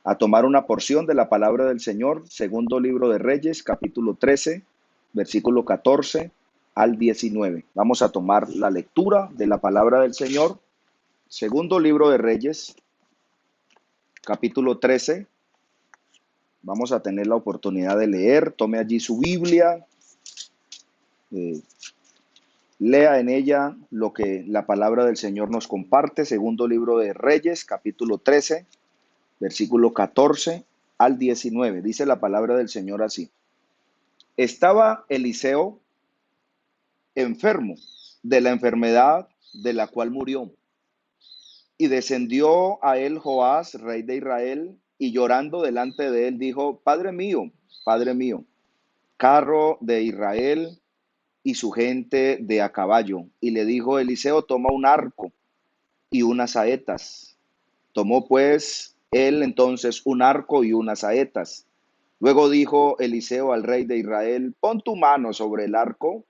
a tomar una porción de la palabra del Señor, segundo libro de Reyes, capítulo 13, versículo 14 al 19. Vamos a tomar la lectura de la palabra del Señor, segundo libro de Reyes, capítulo 13. Vamos a tener la oportunidad de leer. Tome allí su Biblia, lea en ella lo que la palabra del Señor nos comparte. Segundo libro de Reyes, capítulo 13, versículo 14 al 19. Dice la palabra del Señor así. Estaba Eliseo enfermo de la enfermedad de la cual murió. Y descendió a él Joás, rey de Israel, y llorando delante de él dijo, Padre mío, carro de Israel y su gente de a caballo. Y le dijo Eliseo, toma un arco y unas saetas. Tomó pues él entonces un arco y unas saetas. Luego dijo Eliseo al rey de Israel, pon tu mano sobre el arco.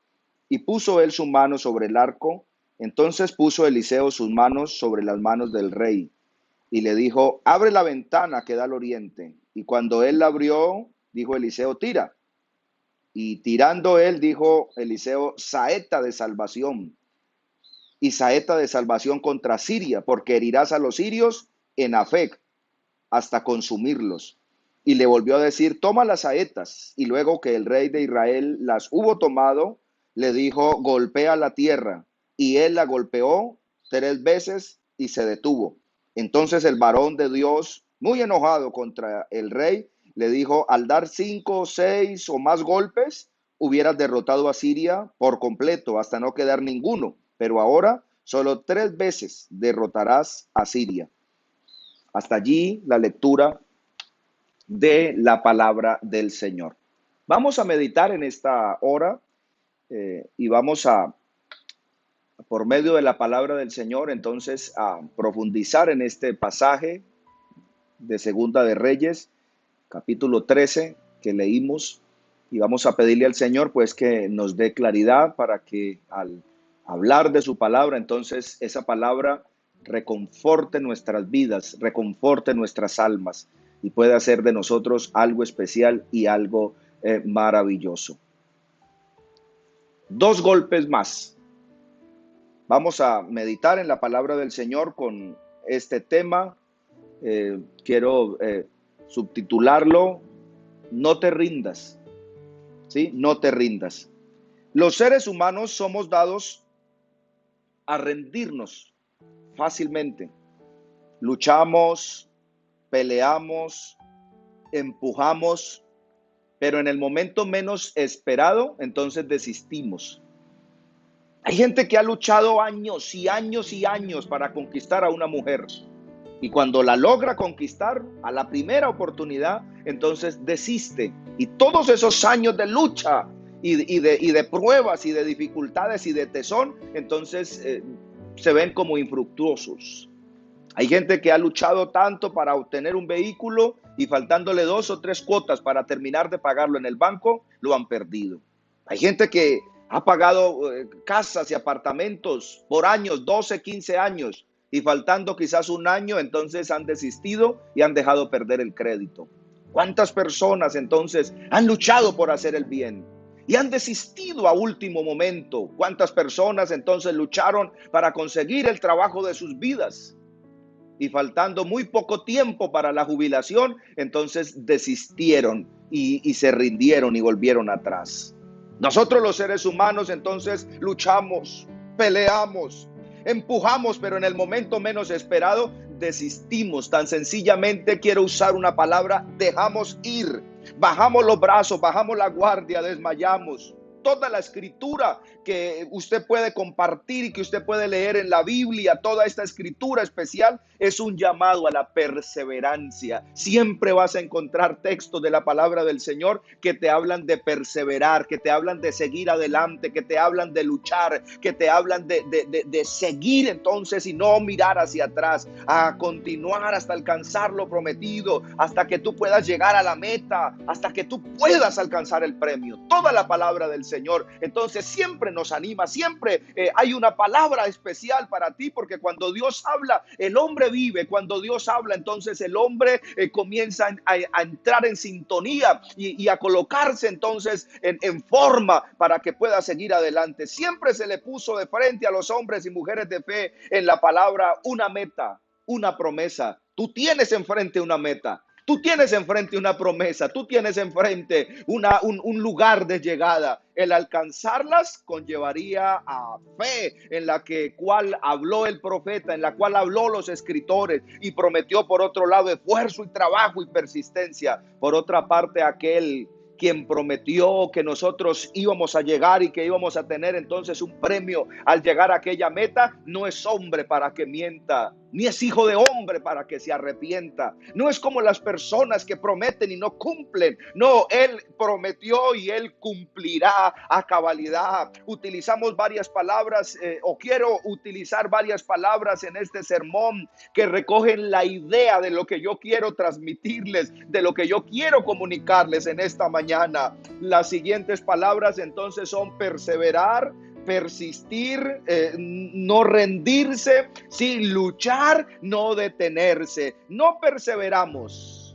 Y puso él su mano sobre el arco. Entonces puso Eliseo sus manos sobre las manos del rey. Y le dijo, abre la ventana que da al oriente. Y cuando él la abrió, dijo Eliseo, tira. Y tirando él, dijo Eliseo, saeta de salvación. Y saeta de salvación contra Siria, porque herirás a los sirios en Afec hasta consumirlos. Y le volvió a decir, toma las saetas. Y luego que el rey de Israel las hubo tomado, le dijo, golpea la tierra. Y él la golpeó 3 veces y se detuvo. Entonces el varón de Dios, muy enojado contra el rey, le dijo, al dar 5, 6 o más golpes, hubieras derrotado a Siria por completo, hasta no quedar ninguno. Pero ahora solo 3 veces derrotarás a Siria. Hasta allí la lectura de la palabra del Señor. Vamos a meditar en esta hora y vamos a, por medio de la palabra del Señor, entonces a profundizar en este pasaje de Segunda de Reyes, capítulo 13 que leímos, y vamos a pedirle al Señor pues que nos dé claridad para que al hablar de su palabra, entonces esa palabra reconforte nuestras vidas, reconforte nuestras almas y pueda hacer de nosotros algo especial y algo maravilloso. 2 golpes más. Vamos a meditar en la palabra del Señor con este tema. Quiero subtitularlo, no te rindas, ¿sí? No te rindas. Los seres humanos somos dados a rendirnos fácilmente. Luchamos, peleamos, empujamos, pero en el momento menos esperado, entonces desistimos. Hay gente que ha luchado años y años y años para conquistar a una mujer. Y cuando la logra conquistar, a la primera oportunidad, entonces desiste. Y todos esos años de lucha y de pruebas y de dificultades y de tesón, entonces se ven como infructuosos. Hay gente que ha luchado tanto para obtener un vehículo y faltándole 2 o 3 cuotas para terminar de pagarlo en el banco, lo han perdido. Hay gente que ha pagado casas y apartamentos por años, 12, 15 años, y faltando quizás un año, entonces han desistido y han dejado perder el crédito. ¿Cuántas personas entonces han luchado por hacer el bien y han desistido a último momento? ¿Cuántas personas entonces lucharon para conseguir el trabajo de sus vidas? Y faltando muy poco tiempo para la jubilación, entonces desistieron y se rindieron y volvieron atrás. Nosotros los seres humanos entonces luchamos, peleamos, empujamos, pero en el momento menos esperado desistimos. Tan sencillamente quiero usar una palabra, dejamos ir, bajamos los brazos, bajamos la guardia, desmayamos. Toda la escritura que usted puede compartir y que usted puede leer en la Biblia, toda esta escritura especial es un llamado a la perseverancia. Siempre vas a encontrar textos de la palabra del Señor que te hablan de perseverar, que te hablan de seguir adelante, que te hablan de luchar, que te hablan de seguir entonces y no mirar hacia atrás, a continuar hasta alcanzar lo prometido, hasta que tú puedas llegar a la meta, hasta que tú puedas alcanzar el premio. Toda la palabra del Señor. Entonces siempre nos anima, siempre hay una palabra especial para ti, porque cuando Dios habla, el hombre vive. Cuando Dios habla, entonces el hombre comienza a entrar en sintonía y a colocarse entonces en forma para que pueda seguir adelante. Siempre se le puso de frente a los hombres y mujeres de fe en la palabra una meta, una promesa. Tú tienes enfrente una meta. Tú tienes enfrente una promesa, tú tienes enfrente un lugar de llegada. El alcanzarlas conllevaría a fe, en la cual habló el profeta, en la cual habló los escritores, y prometió por otro lado esfuerzo y trabajo y persistencia. Por otra parte, aquel quien prometió que nosotros íbamos a llegar y que íbamos a tener entonces un premio al llegar a aquella meta, no es hombre para que mienta, ni es hijo de hombre para que se arrepienta. No es como las personas que prometen y no cumplen. No, Él prometió y Él cumplirá a cabalidad. Utilizamos varias palabras, o quiero utilizar varias palabras en este sermón que recogen la idea de lo que yo quiero transmitirles, de lo que yo quiero comunicarles en esta mañana. Las siguientes palabras entonces son perseverar, persistir, no rendirse, sí, luchar, no detenerse. No perseveramos.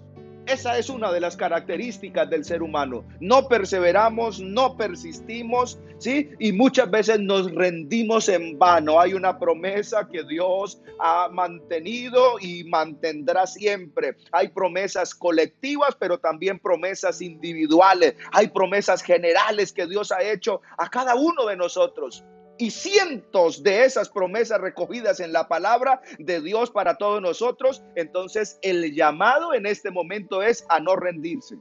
Esa es una de las características del ser humano. No perseveramos, no persistimos, ¿sí? Y muchas veces nos rendimos en vano. Hay una promesa que Dios ha mantenido y mantendrá siempre. Hay promesas colectivas, pero también promesas individuales. Hay promesas generales que Dios ha hecho a cada uno de nosotros. Y cientos de esas promesas recogidas en la palabra de Dios para todos nosotros. Entonces el llamado en este momento es a no rendirse,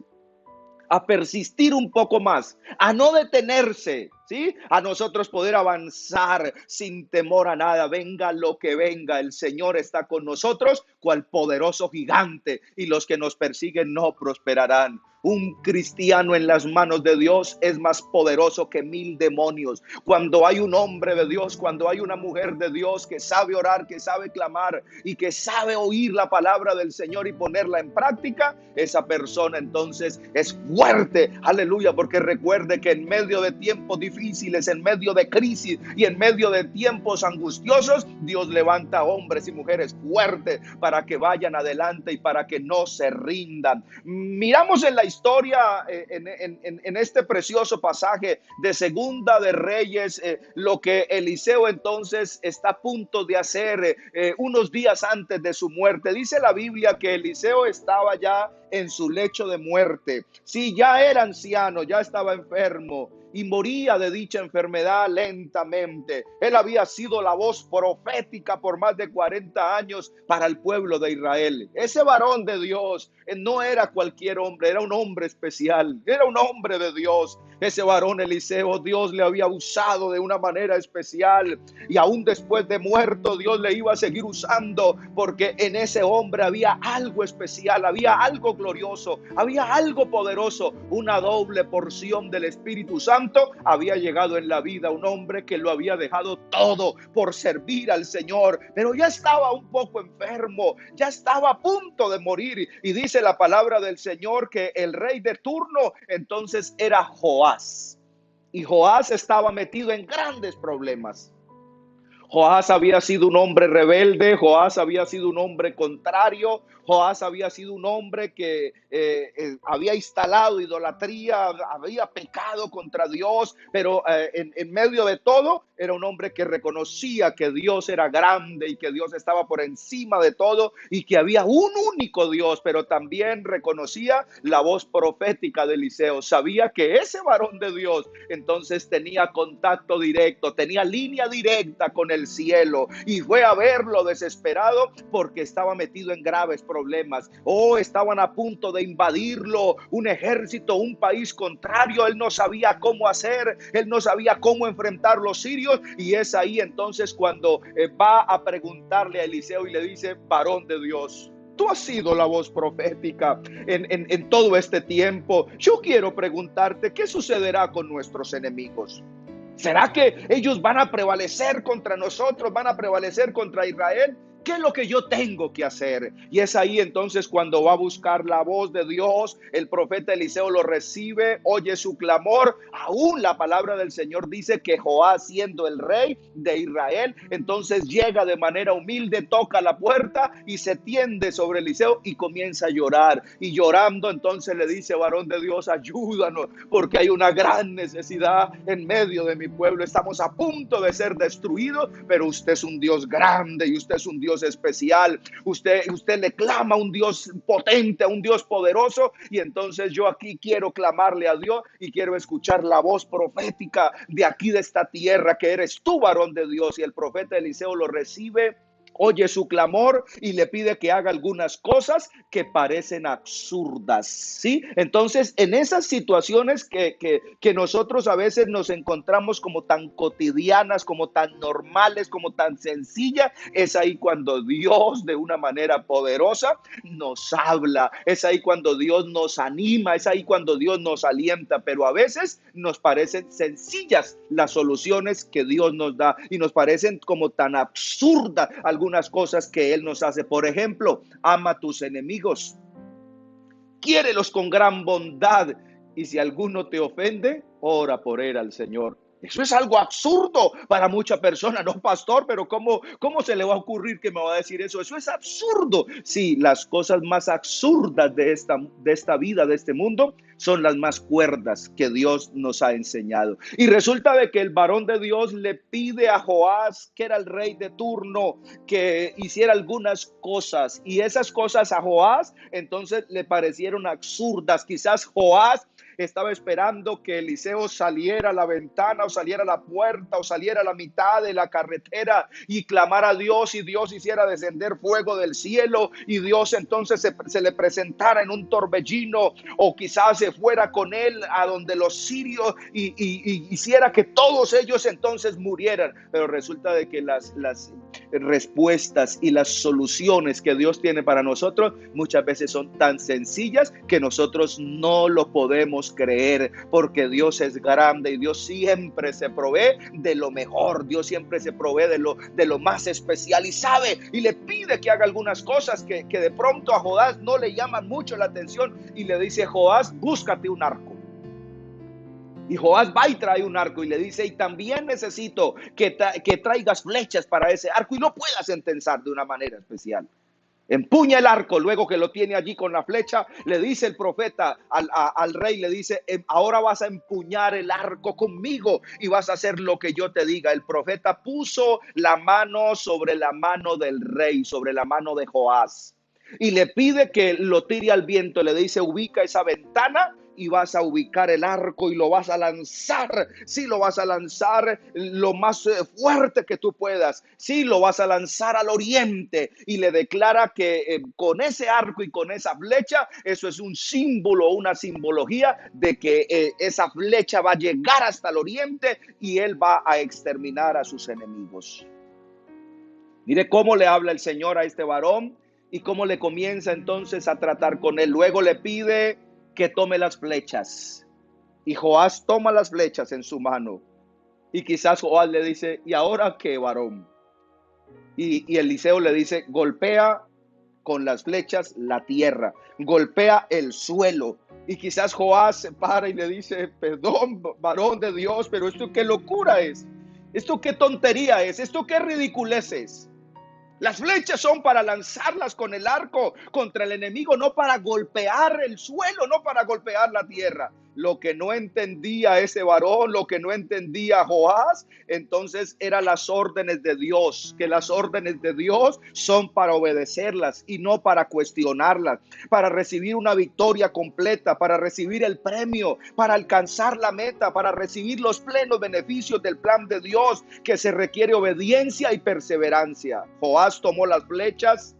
a persistir un poco más, a no detenerse, ¿sí? A nosotros poder avanzar sin temor a nada. Venga lo que venga, el Señor está con nosotros, cual poderoso gigante, y los que nos persiguen no prosperarán. Un cristiano en las manos de Dios es más poderoso que 1000 demonios. Cuando hay un hombre de Dios, cuando hay una mujer de Dios que sabe orar, que sabe clamar y que sabe oír la palabra del Señor y ponerla en práctica, esa persona entonces es fuerte. Aleluya, porque recuerde que en medio de tiempos difíciles, en medio de crisis y en medio de tiempos angustiosos, Dios levanta hombres y mujeres fuertes para que vayan adelante y para que no se rindan. Miramos en la historia, en este precioso pasaje de Segunda de Reyes, lo que Eliseo entonces está a punto de hacer unos días antes de su muerte. Dice la Biblia que Eliseo estaba ya en su lecho de muerte. Sí, ya era anciano, ya estaba enfermo y moría de dicha enfermedad lentamente. Él había sido la voz profética por más de 40 años para el pueblo de Israel. Ese varón de Dios no era cualquier hombre, era un hombre especial, era un hombre de Dios. Ese varón Eliseo, Dios le había usado de una manera especial, y aún después de muerto Dios le iba a seguir usando, porque en ese hombre había algo especial, había algo glorioso, había algo poderoso. Una doble porción del Espíritu Santo había llegado en la vida. Un hombre que lo había dejado todo por servir al Señor, pero ya estaba un poco enfermo, ya estaba a punto de morir. Y dice la palabra del Señor que el rey de turno entonces era Joás, y Joás estaba metido en grandes problemas. Joás había sido un hombre rebelde, Joás había sido un hombre contrario, Joás había sido un hombre que había instalado idolatría, había pecado contra Dios, pero en medio de todo era un hombre que reconocía que Dios era grande y que Dios estaba por encima de todo y que había un único Dios, pero también reconocía la voz profética de Eliseo. Sabía que ese varón de Dios entonces tenía contacto directo, tenía línea directa con el cielo, y fue a verlo desesperado porque estaba metido en graves problemas. Estaban a punto de invadirlo un ejército, un país contrario. Él no sabía cómo hacer, él no sabía cómo enfrentar los sirios, y es ahí entonces cuando va a preguntarle a Eliseo y le dice: varón de Dios, tú has sido la voz profética en todo este tiempo. Yo quiero preguntarte, ¿qué sucederá con nuestros enemigos? ¿Será que ellos van a prevalecer contra nosotros? ¿Van a prevalecer contra Israel? ¿Qué es lo que yo tengo que hacer? Y es ahí entonces cuando va a buscar la voz de Dios, el profeta Eliseo lo recibe, oye su clamor. Aún la palabra del Señor dice que Joás, siendo el rey de Israel, entonces llega de manera humilde, toca la puerta y se tiende sobre Eliseo y comienza a llorar. Y llorando entonces le dice: varón de Dios, ayúdanos, porque hay una gran necesidad en medio de mi pueblo. Estamos a punto de ser destruidos, pero usted es un Dios grande y usted es un Dios especial. Usted le clama a un Dios potente, a un Dios poderoso, y entonces yo aquí quiero clamarle a Dios y quiero escuchar la voz profética de aquí, de esta tierra, que eres tú, varón de Dios. Y el profeta Eliseo lo recibe, oye su clamor y le pide que haga algunas cosas que parecen absurdas, ¿sí? Entonces, en esas situaciones que nosotros a veces nos encontramos como tan cotidianas, como tan normales, como tan sencillas, es ahí cuando Dios de una manera poderosa nos habla, es ahí cuando Dios nos anima, es ahí cuando Dios nos alienta, pero a veces nos parecen sencillas las soluciones que Dios nos da y nos parecen como tan absurdas algunas cosas que Él nos hace. Por ejemplo, ama a tus enemigos, quiérelos con gran bondad, y si alguno te ofende, ora por él al Señor. Eso es algo absurdo para muchas personas, no, pastor, pero ¿cómo se le va a ocurrir que me va a decir eso? Eso es absurdo. Sí, las cosas más absurdas de esta vida, de este mundo, son las más cuerdas que Dios nos ha enseñado. Y resulta de que el varón de Dios le pide a Joás, que era el rey de turno, que hiciera algunas cosas, y esas cosas a Joás entonces le parecieron absurdas. Quizás Joás estaba esperando que Eliseo saliera a la ventana o saliera a la puerta o saliera a la mitad de la carretera y clamara a Dios, y Dios hiciera descender fuego del cielo, y Dios entonces se le presentara en un torbellino, o quizás se fuera con él a donde los sirios y hiciera que todos ellos entonces murieran. Pero resulta de que las respuestas y las soluciones que Dios tiene para nosotros muchas veces son tan sencillas que nosotros no lo podemos creer, porque Dios es grande y Dios siempre se provee de lo mejor, Dios siempre se provee de lo más especial, y sabe y le pide que haga algunas cosas que de pronto a Joás no le llaman mucho la atención, y le dice: Joás, búscate un arco. Y Joás va y trae un arco y le dice: y también necesito que traigas flechas para ese arco y lo puedas entensar de una manera especial. Empuña el arco. Luego que lo tiene allí con la flecha, le dice el profeta al rey, le dice: ahora vas a empuñar el arco conmigo y vas a hacer lo que yo te diga. El profeta puso la mano sobre la mano del rey, sobre la mano de Joás, y le pide que lo tire al viento. Le dice: ubica esa ventana y vas a ubicar el arco y lo vas a lanzar. Sí, lo vas a lanzar lo más fuerte que tú puedas. Sí, lo vas a lanzar al oriente. Y le declara que con ese arco y con esa flecha, eso es un símbolo, una simbología de que esa flecha va a llegar hasta el oriente y él va a exterminar a sus enemigos. Mire cómo le habla el Señor a este varón y cómo le comienza entonces a tratar con él. Luego le pide que tome las flechas, y Joás toma las flechas en su mano, y quizás Joás le dice: ¿y ahora qué, varón? Y Eliseo le dice: golpea con las flechas la tierra, golpea el suelo. Y quizás Joás se para y le dice: perdón, varón de Dios, pero esto qué locura es, esto qué tontería es, esto qué ridiculez es. Las flechas son para lanzarlas con el arco contra el enemigo, no para golpear el suelo, no para golpear la tierra. Lo que no entendía ese varón, lo que no entendía Joás, entonces eran las órdenes de Dios, que las órdenes de Dios son para obedecerlas y no para cuestionarlas, para recibir una victoria completa, para recibir el premio, para alcanzar la meta, para recibir los plenos beneficios del plan de Dios, que se requiere obediencia y perseverancia. Joás tomó las flechas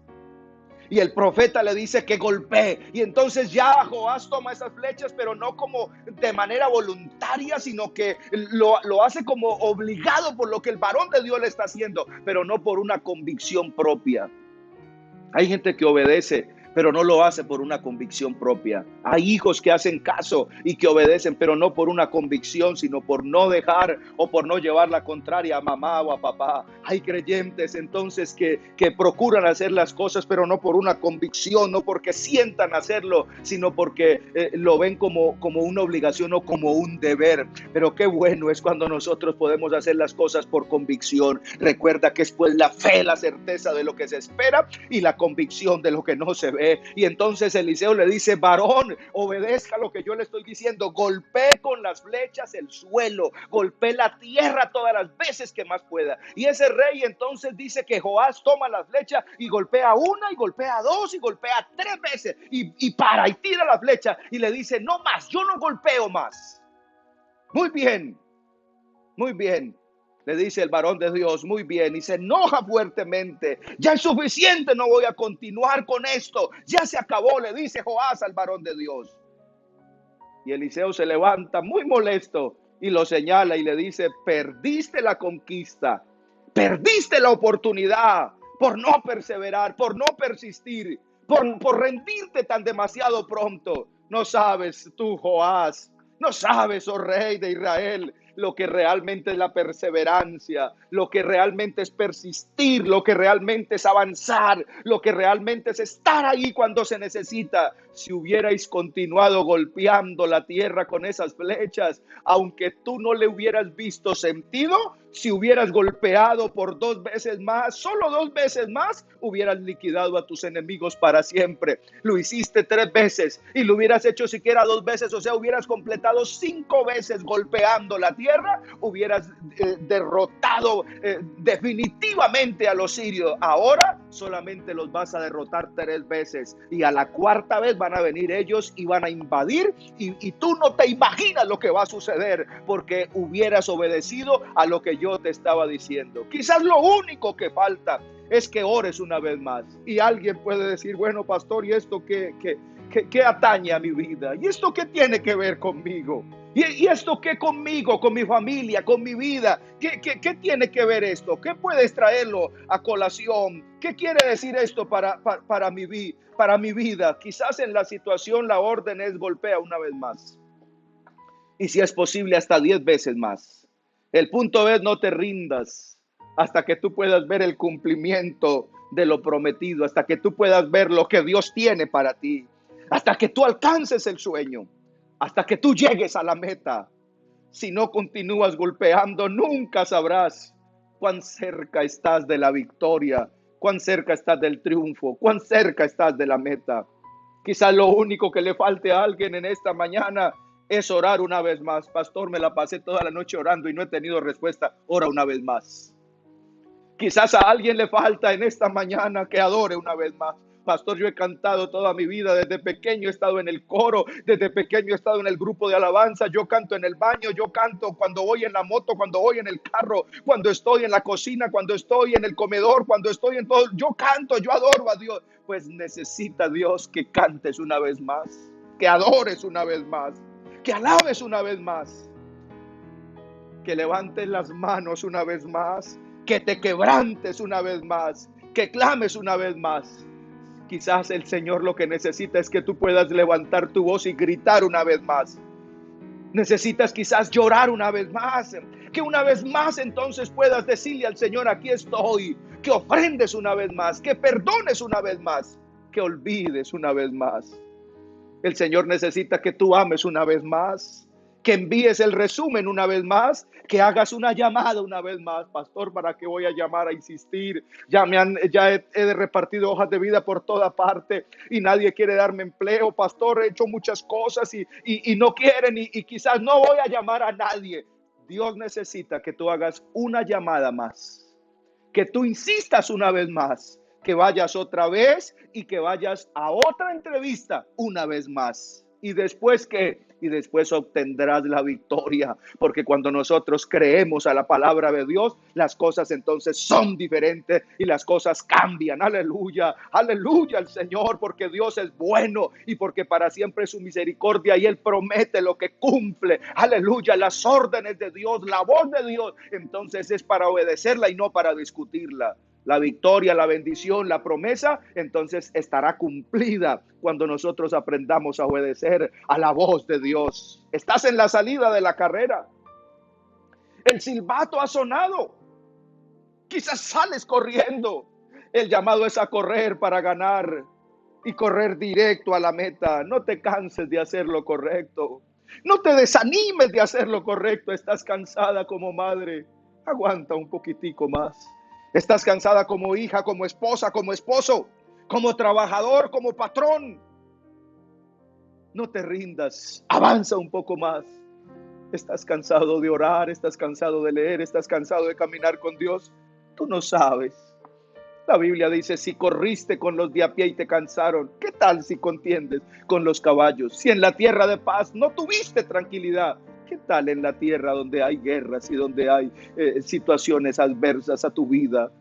y el profeta le dice que golpee, y entonces ya Joás toma esas flechas, pero no como de manera voluntaria, sino que lo hace como obligado por lo que el varón de Dios le está haciendo, pero no por una convicción propia. Hay gente que obedece pero no lo hace por una convicción propia. Hay hijos que hacen caso y que obedecen, pero no por una convicción, sino por no dejar o por no llevar la contraria a mamá o a papá. Hay creyentes entonces que procuran hacer las cosas, pero no por una convicción, no porque sientan hacerlo, sino porque lo ven como una obligación o como un deber. Pero qué bueno es cuando nosotros podemos hacer las cosas por convicción. Recuerda que es pues la fe, la certeza de lo que se espera y la convicción de lo que no se ve. Y entonces Eliseo le dice: varón, obedezca lo que yo le estoy diciendo, golpee con las flechas el suelo, golpee la tierra todas las veces que más pueda. Y ese rey entonces dice que Joás toma la flecha y golpea una, y golpea dos, y golpea tres veces, y para, y tira la flecha, y le dice: no más, yo no golpeo más. Muy bien, muy bien. Le dice el varón de Dios: muy bien. Y se enoja fuertemente. Ya es suficiente, no voy a continuar con esto. Ya se acabó, le dice Joás al varón de Dios. Y Eliseo se levanta muy molesto y lo señala y le dice: perdiste la conquista, perdiste la oportunidad por no perseverar, por no persistir, por rendirte tan demasiado pronto. No sabes tú, Joás, no sabes, oh rey de Israel, lo que realmente es la perseverancia, lo que realmente es persistir, lo que realmente es avanzar, lo que realmente es estar ahí cuando se necesita. Si hubierais continuado golpeando la tierra con esas flechas, aunque tú no le hubieras visto sentido, si hubieras golpeado por 2 veces más, solo 2 veces más, hubieras liquidado a tus enemigos para siempre. Lo hiciste 3 veces y lo hubieras hecho siquiera 2 veces, o sea, hubieras completado 5 veces golpeando la tierra, hubieras derrotado definitivamente a los sirios. Ahora solamente los vas a derrotar 3 veces y a la 4ª vez van a venir ellos y van a invadir, y tú no te imaginas lo que va a suceder porque hubieras obedecido a lo que yo te estaba diciendo. Quizás lo único que falta es que ores una vez más. Y alguien puede decir: bueno, pastor, ¿y esto qué atañe a mi vida? ¿Y esto qué tiene que ver conmigo? ¿Y esto qué conmigo, con mi familia, con mi vida? ¿Qué tiene que ver esto? ¿Qué puedes traerlo a colación? ¿Qué quiere decir esto para mi vida? Quizás en la situación la orden es: golpea una vez más. Y si es posible, hasta 10 veces más. El punto es: no te rindas hasta que tú puedas ver el cumplimiento de lo prometido, hasta que tú puedas ver lo que Dios tiene para ti, hasta que tú alcances el sueño, hasta que tú llegues a la meta. Si no continúas golpeando, nunca sabrás cuán cerca estás de la victoria, cuán cerca estás del triunfo, cuán cerca estás de la meta. Quizás lo único que le falte a alguien en esta mañana es orar una vez más. Pastor, me la pasé toda la noche orando y no he tenido respuesta. Ora una vez más. Quizás a alguien le falta en esta mañana que adore una vez más. Pastor, yo he cantado toda mi vida, desde pequeño he estado en el coro, desde pequeño he estado en el grupo de alabanza, yo canto en el baño, yo canto cuando voy en la moto, cuando voy en el carro, cuando estoy en la cocina, cuando estoy en el comedor, cuando estoy en todo, yo canto, yo adoro a Dios. Pues necesita Dios que cantes una vez más, que adores una vez más, que alabes una vez más, que levantes las manos una vez más, que te quebrantes una vez más, que clames una vez más. Quizás el Señor lo que necesita es que tú puedas levantar tu voz y gritar una vez más. Necesitas quizás llorar una vez más, que una vez más entonces puedas decirle al Señor: aquí estoy, que ofrendes una vez más, que perdones una vez más, que olvides una vez más. El Señor necesita que tú ames una vez más, que envíes el resumen una vez más, que hagas una llamada una vez más. Pastor, ¿para qué voy a llamar a insistir? Ya he repartido hojas de vida por toda parte y nadie quiere darme empleo. Pastor, he hecho muchas cosas y no quieren, y quizás no voy a llamar a nadie. Dios necesita que tú hagas una llamada más, que tú insistas una vez más, que vayas otra vez y que vayas a otra entrevista una vez más. ¿Y después qué? Y después obtendrás la victoria, porque cuando nosotros creemos a la palabra de Dios, las cosas entonces son diferentes y las cosas cambian. Aleluya, aleluya al Señor, porque Dios es bueno y porque para siempre es su misericordia y Él promete lo que cumple. Aleluya, las órdenes de Dios, la voz de Dios, entonces es para obedecerla y no para discutirla. La victoria, la bendición, la promesa, entonces estará cumplida cuando nosotros aprendamos a obedecer a la voz de Dios. Estás en la salida de la carrera. El silbato ha sonado. Quizás sales corriendo. El llamado es a correr para ganar y correr directo a la meta. No te canses de hacer lo correcto. No te desanimes de hacer lo correcto. Estás cansada como madre. Aguanta un poquitico más. Estás cansada como hija, como esposa, como esposo, como trabajador, como patrón. No te rindas. Avanza un poco más. Estás cansado de orar, estás cansado de leer, estás cansado de caminar con Dios. Tú no sabes. La Biblia dice, si corriste con los de a pie y te cansaron, ¿qué tal si contiendes con los caballos? Si en la tierra de paz no tuviste tranquilidad, ¿qué tal en la tierra donde hay guerras y donde hay situaciones adversas a tu vida?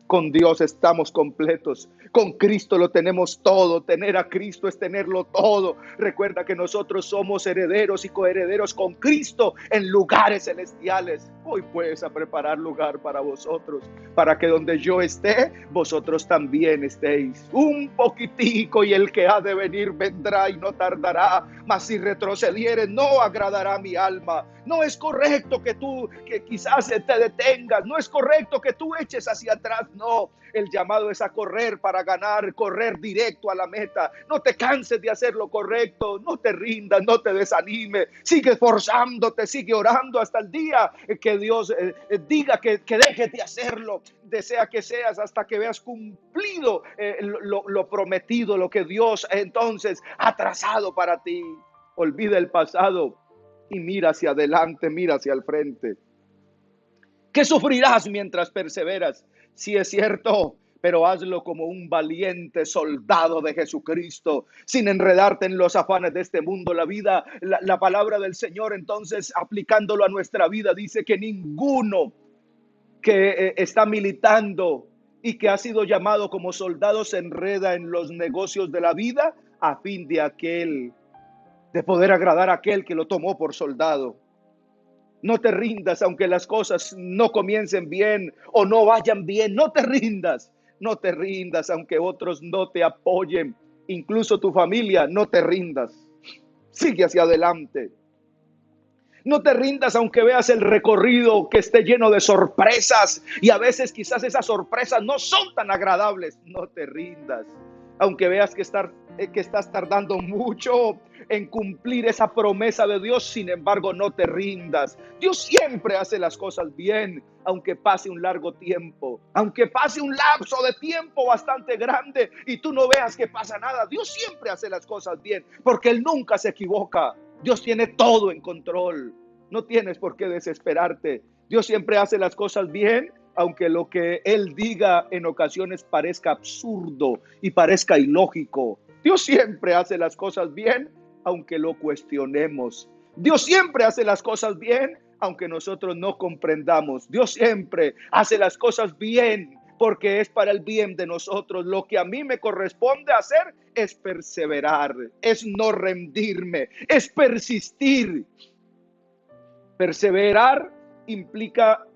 Con Dios estamos completos. Con Cristo lo tenemos todo. Tener a Cristo es tenerlo todo. Recuerda que nosotros somos herederos y coherederos con Cristo en lugares celestiales. Hoy puedes a preparar lugar para vosotros, para que donde yo esté, vosotros también estéis. Un poquitico y el que ha de venir vendrá y no tardará. Mas si retrocedieres, no agradará mi alma. No es correcto que tú, que quizás te detengas. No es correcto que tú eches hacia atrás. No, el llamado es a correr para ganar, correr directo a la meta. No te canses de hacer lo correcto, no te rindas, no te desanimes. Sigue esforzándote, sigue orando hasta el día que Dios diga que dejes de hacerlo. Desea que seas hasta que veas cumplido lo prometido, lo que Dios entonces ha trazado para ti. Olvida el pasado y mira hacia adelante, mira hacia el frente. ¿Qué sufrirás mientras perseveras? Sí es cierto, pero hazlo como un valiente soldado de Jesucristo, sin enredarte en los afanes de este mundo. La palabra del Señor, entonces, aplicándolo a nuestra vida, dice que ninguno que está militando y que ha sido llamado como soldado se enreda en los negocios de la vida a fin de poder agradar a aquel que lo tomó por soldado. No te rindas aunque las cosas no comiencen bien o no vayan bien. No te rindas. No te rindas aunque otros no te apoyen. Incluso tu familia, no te rindas. Sigue hacia adelante. No te rindas aunque veas el recorrido que esté lleno de sorpresas y a veces quizás esas sorpresas no son tan agradables. No te rindas. Aunque veas que estás tardando mucho en cumplir esa promesa de Dios, sin embargo, no te rindas. Dios siempre hace las cosas bien, aunque pase un largo tiempo, aunque pase un lapso de tiempo bastante grande y tú no veas que pasa nada. Dios siempre hace las cosas bien, porque Él nunca se equivoca. Dios tiene todo en control. No tienes por qué desesperarte. Dios siempre hace las cosas bien, aunque lo que Él diga en ocasiones parezca absurdo y parezca ilógico. Dios siempre hace las cosas bien, aunque lo cuestionemos. Dios siempre hace las cosas bien, aunque nosotros no comprendamos. Dios siempre hace las cosas bien, porque es para el bien de nosotros. Lo que a mí me corresponde hacer es perseverar, es no rendirme, es persistir. Perseverar implica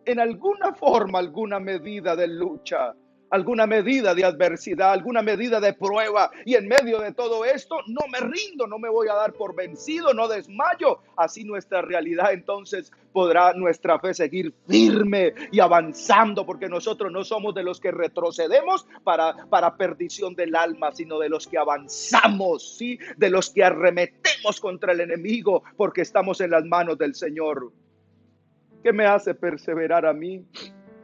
en alguna forma, alguna medida de lucha, alguna medida de adversidad, alguna medida de prueba. Y en medio de todo esto, no me rindo, no me voy a dar por vencido, no desmayo. Así nuestra realidad entonces podrá nuestra fe seguir firme y avanzando, porque nosotros no somos de los que retrocedemos para perdición del alma, sino de los que avanzamos, ¿sí? De los que arremetemos contra el enemigo, porque estamos en las manos del Señor. ¿Qué me hace perseverar a mí?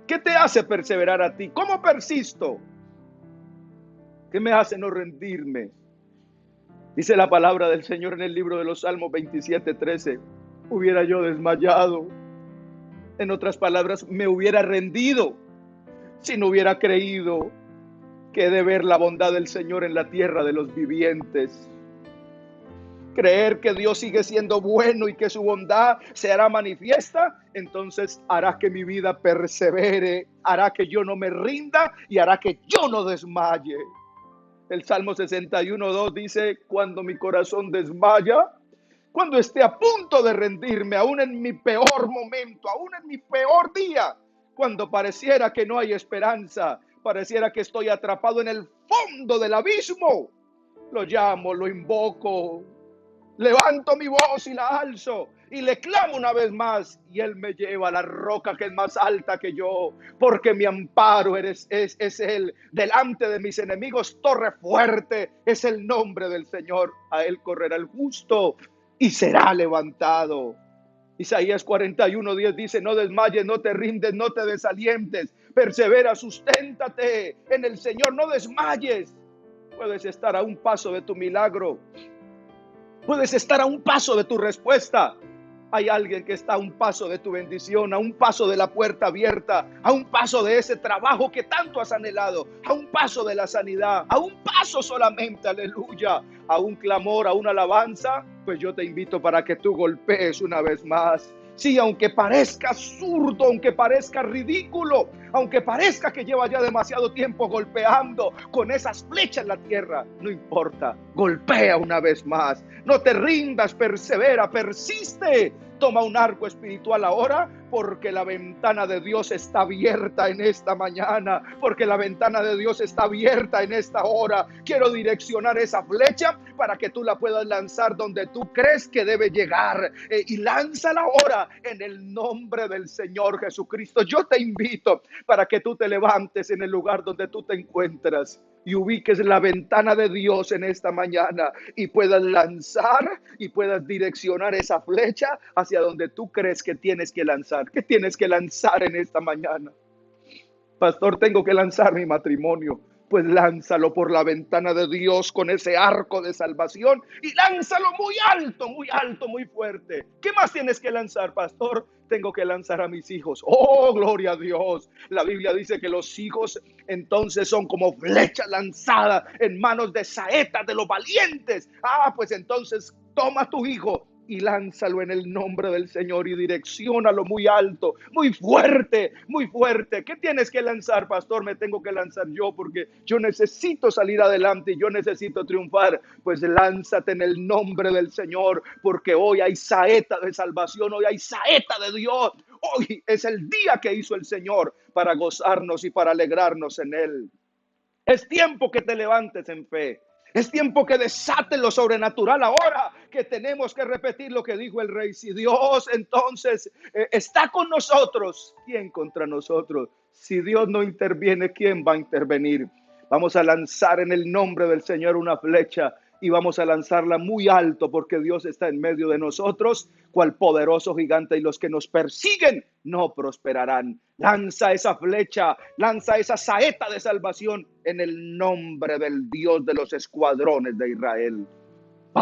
¿Qué te hace perseverar a ti? ¿Cómo persisto? ¿Qué me hace no rendirme? Dice la palabra del Señor en el libro de los Salmos 27:13. Hubiera yo desmayado. En otras palabras, me hubiera rendido si no hubiera creído que he de ver la bondad del Señor en la tierra de los vivientes. Creer que Dios sigue siendo bueno y que su bondad se hará manifiesta, entonces hará que mi vida persevere, hará que yo no me rinda y hará que yo no desmaye. El Salmo 61:2 dice, cuando mi corazón desmaya, cuando esté a punto de rendirme, aún en mi peor momento, aún en mi peor día, cuando pareciera que no hay esperanza, pareciera que estoy atrapado en el fondo del abismo. Lo llamo, lo invoco, levanto mi voz y la alzo y le clamo una vez más, y Él me lleva a la roca que es más alta que yo, porque mi amparo es Él. Delante de mis enemigos, torre fuerte es el nombre del Señor. A Él correrá el justo y será levantado. Isaías 41:10 dice: no desmayes, no te rindes, no te desalientes, persevera, susténtate en el Señor, no desmayes. Puedes estar a un paso de tu milagro, puedes estar a un paso de tu respuesta. Hay alguien que está a un paso de tu bendición, a un paso de la puerta abierta, a un paso de ese trabajo que tanto has anhelado, a un paso de la sanidad, a un paso solamente, aleluya, a un clamor, a una alabanza. Pues yo te invito para que tú golpees una vez más. Sí, aunque parezca absurdo, aunque parezca ridículo, aunque parezca que lleva ya demasiado tiempo golpeando con esas flechas en la tierra, no importa, golpea una vez más. No te rindas, persevera, persiste. Toma un arco espiritual ahora, porque la ventana de Dios está abierta en esta mañana, porque la ventana de Dios está abierta en esta hora. Quiero direccionar esa flecha para que tú la puedas lanzar donde tú crees que debe llegar, y lánzala ahora en el nombre del Señor Jesucristo. Yo te invito para que tú te levantes en el lugar donde tú te encuentras y ubiques la ventana de Dios en esta mañana y puedas lanzar y puedas direccionar esa flecha hacia donde tú crees que tienes que lanzar. ¿Qué tienes que lanzar en esta mañana? Pastor, tengo que lanzar mi matrimonio. Pues lánzalo por la ventana de Dios con ese arco de salvación y lánzalo muy alto, muy fuerte. ¿Qué más tienes que lanzar, pastor? Tengo que lanzar a mis hijos. Oh, gloria a Dios. La Biblia dice que los hijos entonces son como flecha lanzada en manos de saetas de los valientes. Pues entonces toma a tu hijo y lánzalo en el nombre del Señor y direcciónalo muy alto, muy fuerte, muy fuerte. ¿Qué tienes que lanzar, pastor? Me tengo que lanzar yo porque yo necesito salir adelante y yo necesito triunfar. Pues lánzate en el nombre del Señor, porque hoy hay saeta de salvación, hoy hay saeta de Dios. Hoy es el día que hizo el Señor para gozarnos y para alegrarnos en Él. Es tiempo que te levantes en fe. Es tiempo que desates lo sobrenatural ahora, que tenemos que repetir lo que dijo el rey. Si Dios entonces está con nosotros, ¿quién contra nosotros? Si Dios no interviene, ¿quién va a intervenir? Vamos a lanzar en el nombre del Señor una flecha y vamos a lanzarla muy alto, porque Dios está en medio de nosotros, cual poderoso gigante, y los que nos persiguen no prosperarán. Lanza esa flecha, lanza esa saeta de salvación en el nombre del Dios de los escuadrones de Israel.